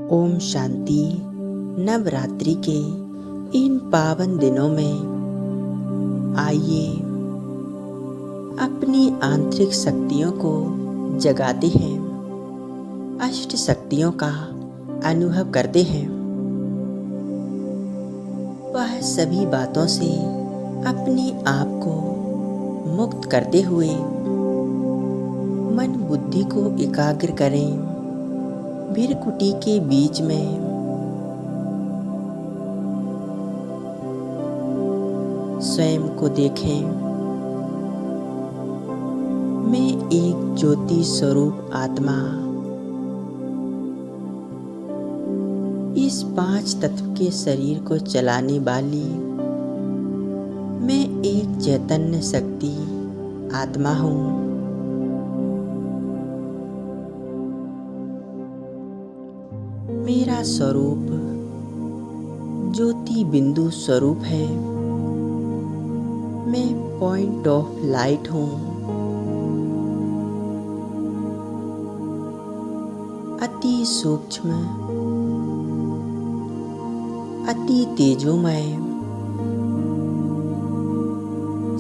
ओम शांति। नवरात्रि के इन पावन दिनों में आइए अपनी आंतरिक शक्तियों को जगाते हैं, अष्ट शक्तियों का अनुभव करते हैं। वह सभी बातों से अपने आप को मुक्त करते हुए मन बुद्धि को एकाग्र करें। भृकुटी के बीच में स्वयं को देखें। मैं एक ज्योति स्वरूप आत्मा इस 5 तत्व के शरीर को चलाने वाली मैं एक चैतन्य शक्ति आत्मा हूँ। मेरा स्वरूप ज्योति बिंदु स्वरूप है। मैं पॉइंट ऑफ लाइट हूँ। अति सूक्ष्म, अति तेजोमय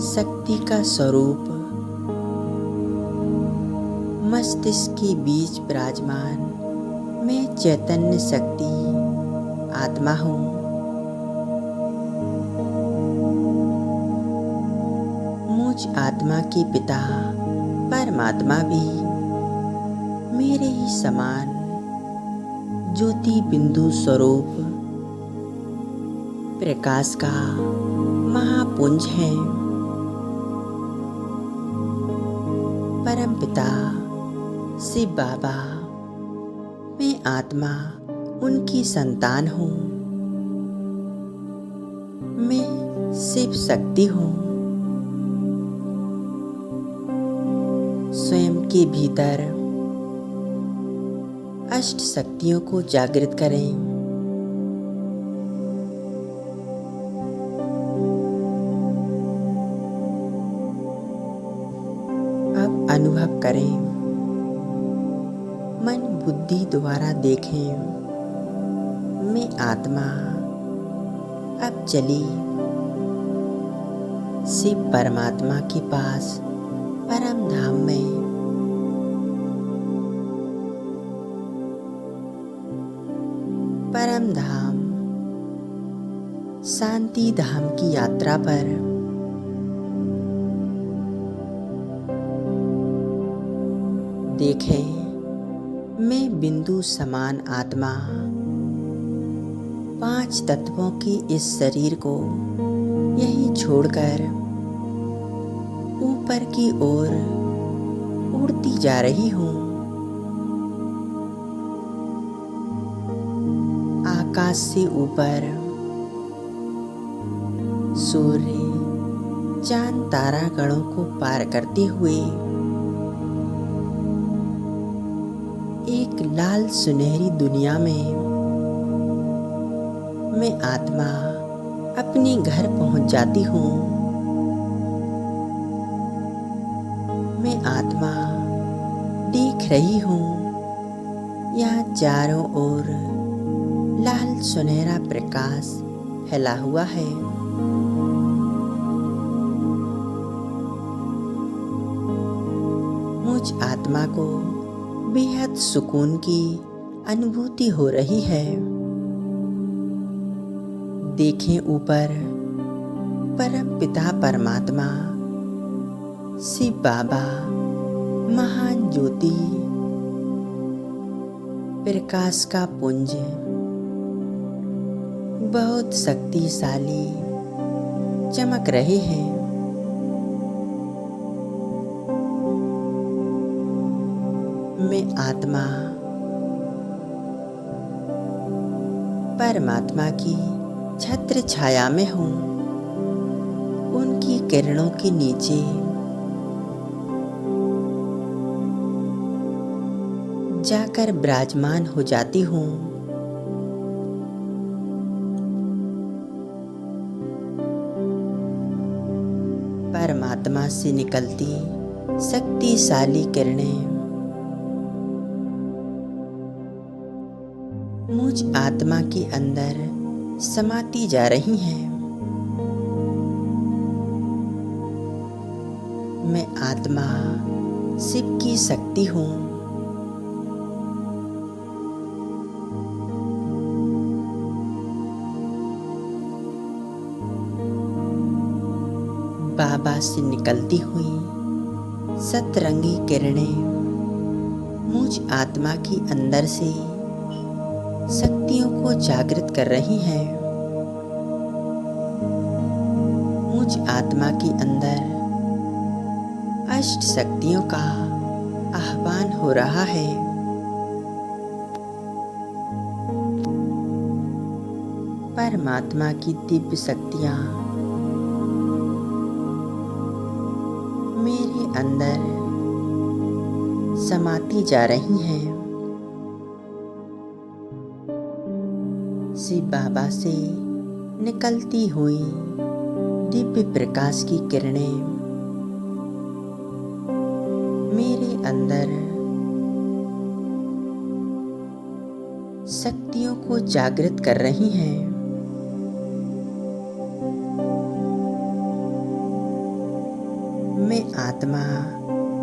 शक्ति का स्वरूप मस्तिष्क के बीच विराजमान मैं चैतन्य शक्ति आत्मा हूँ। मुझ आत्मा के पिता परमात्मा भी मेरे ही समान ज्योति बिंदु स्वरूप प्रकाश का महापुंज है। परमपिता शिव बाबा, मैं आत्मा उनकी संतान हूँ। मैं शिव शक्ति हूँ। स्वयं के भीतर अष्ट शक्तियों को जागृत करें। अब अनुभव करें, मन बुद्धि द्वारा देखें। मैं आत्मा अब चली शिव परमात्मा के पास परम धाम में। परम धाम शांति धाम की यात्रा पर देखें। मैं बिंदु समान आत्मा 5 तत्वों के इस शरीर को यहीं छोड़कर ऊपर की ओर उड़ती जा रही हूँ। आकाश से ऊपर सूर्य चांद तारा गणों को पार करते हुए एक लाल सुनहरी दुनिया में मैं आत्मा अपने घर पहुंच जाती हूँ। मैं आत्मा देख रही हूँ, यहाँ चारों ओर लाल सुनहरा प्रकाश फैला हुआ है। मुझ आत्मा को बेहद सुकून की अनुभूति हो रही है। देखें ऊपर परम पिता परमात्मा शिव बाबा महान ज्योति प्रकाश का पुंज बहुत शक्तिशाली चमक रहे हैं। मैं आत्मा परमात्मा की छत्र छाया में हूँ। उनकी किरणों के नीचे जाकर विराजमान हो जाती हूँ। परमात्मा से निकलती शक्तिशाली किरणें मुझ आत्मा के अंदर समाती जा रही हैं। मैं आत्मा शिव की शक्ति हूँ। बाबा से निकलती हुई सतरंगी किरणें मुझ आत्मा के अंदर से शक्तियों को जागृत कर रही हैं। मुझ आत्मा के अंदर अष्ट शक्तियों का आह्वान हो रहा है। परमात्मा की दिव्य शक्तियाँ मेरे अंदर समाती जा रही हैं। शिव बाबा से निकलती हुई दिव्य प्रकाश की किरणें मेरे अंदर शक्तियों को जागृत कर रही हैं। मैं आत्मा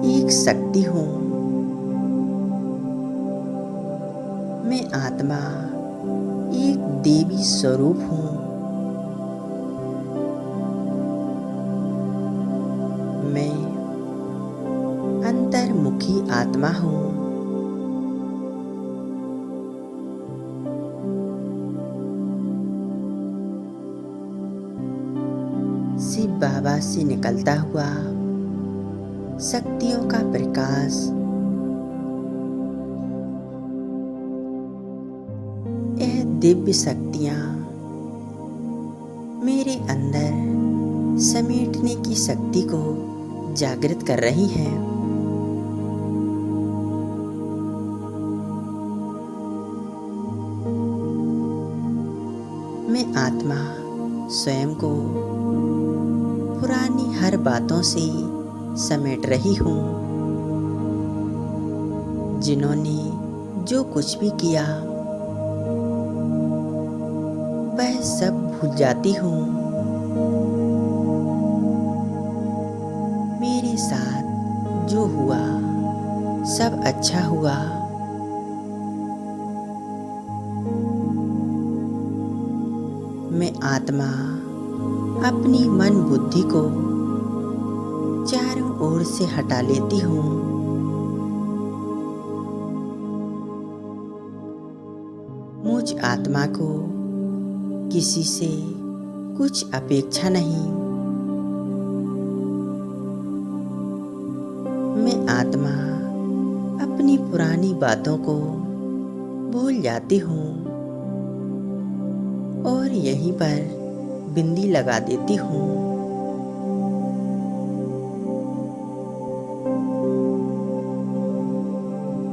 एक शक्ति हूँ। मैं आत्मा एक देवी स्वरूप हूँ। मैं अंतर्मुखी आत्मा हूँ। शिव बाबा से निकलता हुआ शक्तियों का प्रकाश यह दिव्य शक्तियाँ मेरे अंदर समेटने की शक्ति को जागृत कर रही हैं। मैं आत्मा स्वयं को पुरानी हर बातों से समेट रही हूँ। जिन्होंने जो कुछ भी किया वह सब भूल जाती हूँ। मेरे साथ जो हुआ सब अच्छा हुआ। मैं आत्मा अपनी मन बुद्धि को चारों ओर से हटा लेती हूँ। मुझ आत्मा को किसी से कुछ अपेक्षा नहीं। मैं आत्मा अपनी पुरानी बातों को भूल जाती हूँ और यहीं पर बिंदी लगा देती हूँ।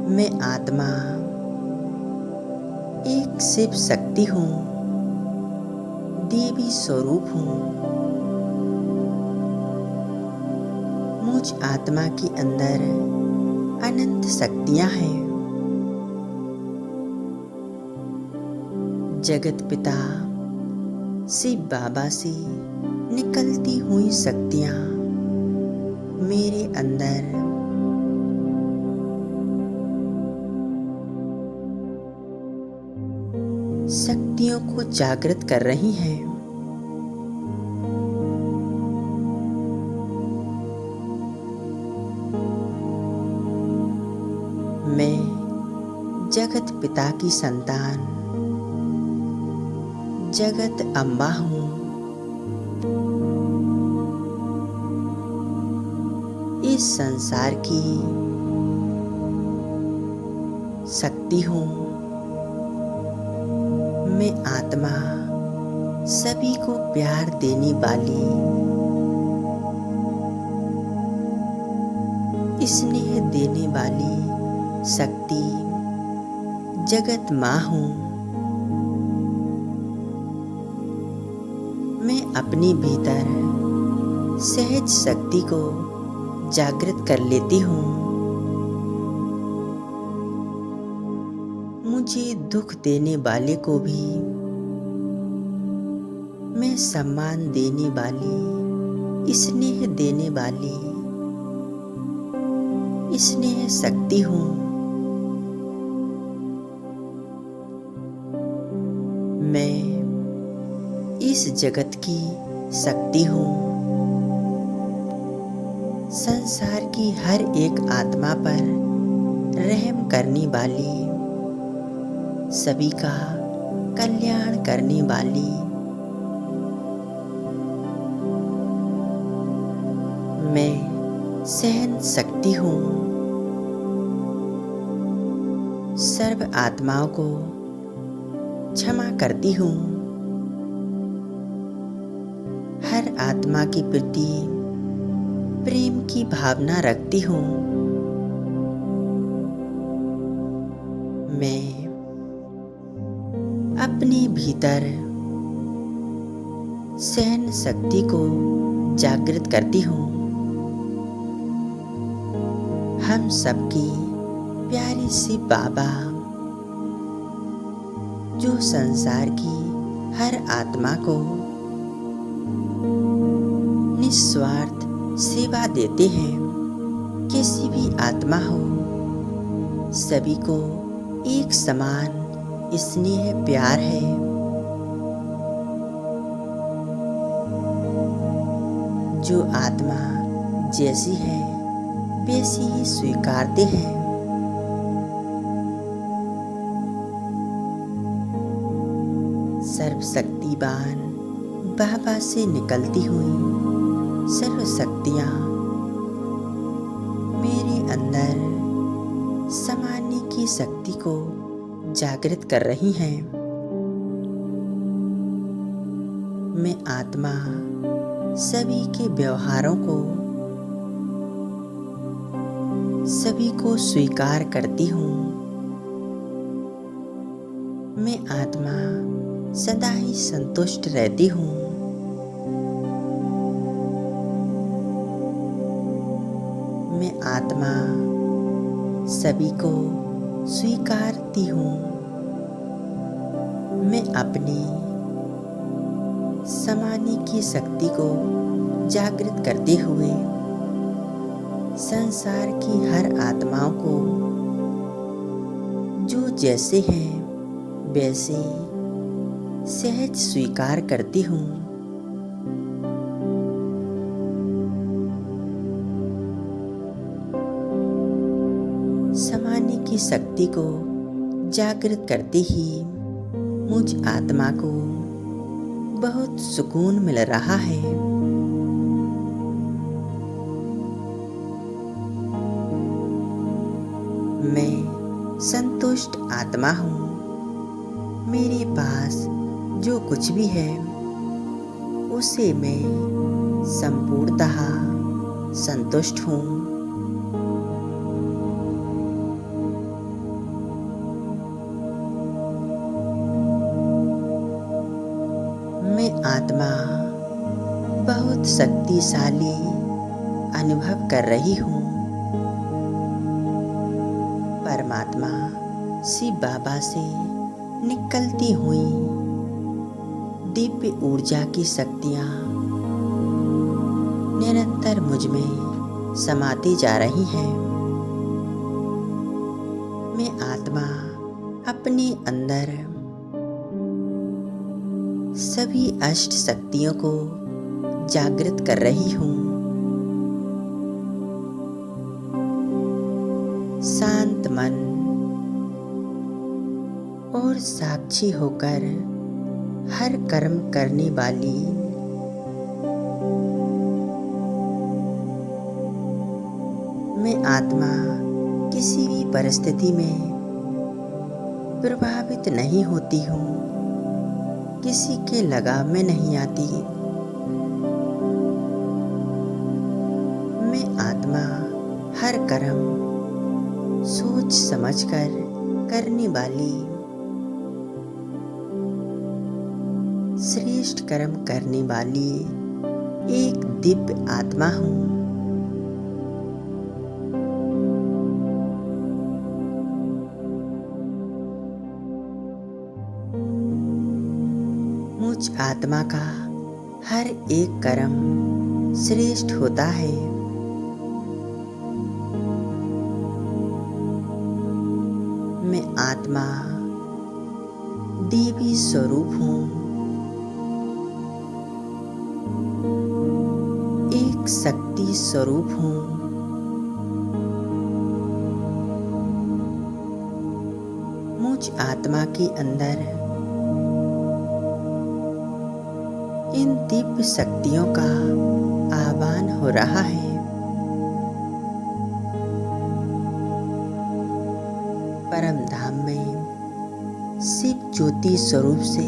मैं आत्मा एक शिव शक्ति हूँ, देवी स्वरूप हूँ। मुझ आत्मा के अंदर अनंत शक्तियाँ हैं। जगत पिता शिव बाबा से निकलती हुई शक्तियाँ मेरे अंदर शक्तियों को जागृत कर रही हैं। मैं जगत पिता की संतान जगत अम्बा हूँ। इस संसार की शक्ति हूँ। मैं आत्मा सभी को प्यार देने वाली, स्नेह देने वाली शक्ति जगत माँ हूँ। मैं अपने भीतर सहज शक्ति को जागृत कर लेती हूँ। मुझे दुख देने वाले को भी मैं सम्मान देने वाली, स्नेह देने वाली, स्नेह शक्ति हूँ। मैं इस जगत की शक्ति हूँ। संसार की हर एक आत्मा पर रहम करने वाली, सभी का कल्याण करने वाली, मैं सहन शक्ति हूँ। सर्व आत्माओं को क्षमा करती हूँ। हर आत्मा के प्रति प्रेम की भावना रखती हूँ। मैं अपने भीतर सहन शक्ति को जागृत करती हूँ। हम सबकी प्यारी सी बाबा, जो संसार की हर आत्मा को निस्वार्थ सेवा देते हैं। किसी भी आत्मा हो, सभी को एक समान स्नेह प्यार है। जो आत्मा जैसी है वैसी ही स्वीकारते हैं। सर्वशक्तिवान बाबा से निकलती हुई सर्व शक्तियाँ मेरे अंदर समाने की शक्ति को जागृत कर रही हैं। मैं आत्मा सभी के व्यवहारों को, सभी को स्वीकार करती हूँ। मैं आत्मा सदा ही संतुष्ट रहती हूँ। मैं आत्मा सभी को स्वीकारती हूँ। मैं अपनी समाने की शक्ति को जागृत करते हुए संसार की हर आत्माओं को जो जैसे हैं वैसे सहज स्वीकार करती हूँ। समाने की शक्ति को जागृत करते ही मुझ आत्मा को बहुत सुकून मिल रहा है। मैं संतुष्ट आत्मा हूँ। मेरे पास जो कुछ भी है उसे मैं संपूर्णतः संतुष्ट हूँ। मैं आत्मा बहुत शक्तिशाली अनुभव कर रही हूँ। परमात्मा शिव बाबा से निकलती हुई दिव्य ऊर्जा की शक्तियाँ निरंतर मुझ में समाती जा रही हैं। मैं आत्मा अपने अंदर सभी अष्ट शक्तियों को जागृत कर रही हूँ। शांत मन और साक्षी होकर हर कर्म करने वाली मैं आत्मा किसी भी परिस्थिति में प्रभावित नहीं होती हूँ, किसी के लगाव में नहीं आती। मैं आत्मा हर कर्म सोच समझकर करने वाली, श्रेष्ठ कर्म करने वाली एक दिव्य आत्मा हूँ। मुझ आत्मा का हर एक कर्म श्रेष्ठ होता है। मैं आत्मा देवी स्वरूप हूँ, एक शक्ति स्वरूप हूँ। मुझ आत्मा के अंदर इन दिव्य शक्तियों का आह्वान हो रहा है। परम धाम में शिव ज्योति स्वरूप से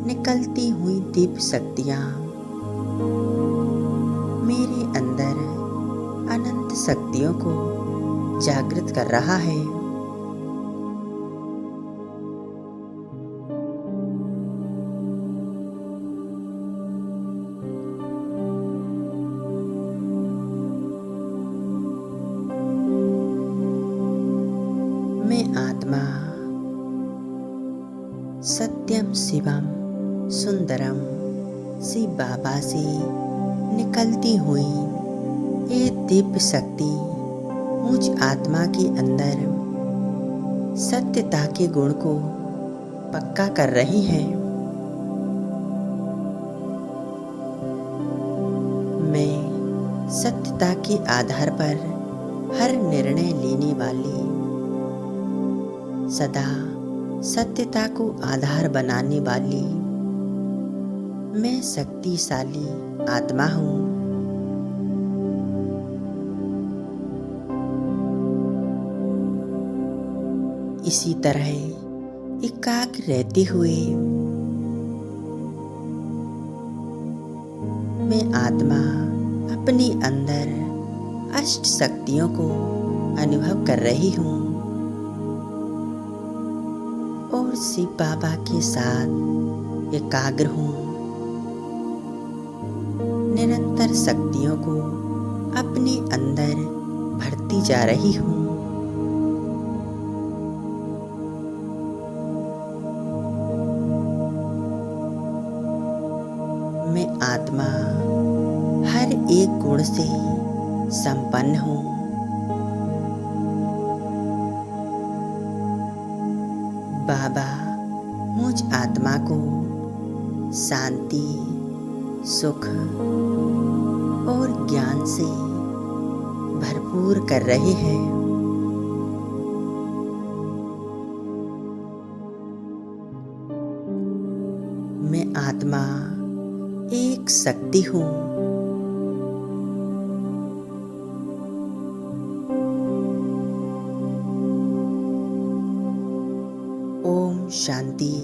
निकलती हुई दिव्य शक्तियाँ मेरे अंदर अनंत शक्तियों को जागृत कर रहा है। मैं आत्मा सत्यम शिवम सुंदरम शिव बाबा से निकलती हुई ये दिव्य शक्ति मुझ आत्मा के अंदर सत्यता के गुण को पक्का कर रही है। मैं सत्यता के आधार पर हर निर्णय लेने वाली, सदा सत्यता को आधार बनाने वाली मैं शक्तिशाली आत्मा हूँ। इसी तरह एकाग्र रहते हुए मैं आत्मा अपने अंदर अष्ट शक्तियों को अनुभव कर रही हूँ और शिव बाबा के साथ एकाग्र हूँ। निरंतर शक्तियों को अपने अंदर भरती जा रही हूँ। मैं आत्मा हर एक गुण से संपन्न हूँ। बाबा मुझ आत्मा को शांति, सुख और ज्ञान से भरपूर कर रहे हैं। मैं आत्मा एक शक्ति हूँ। ओम शांति।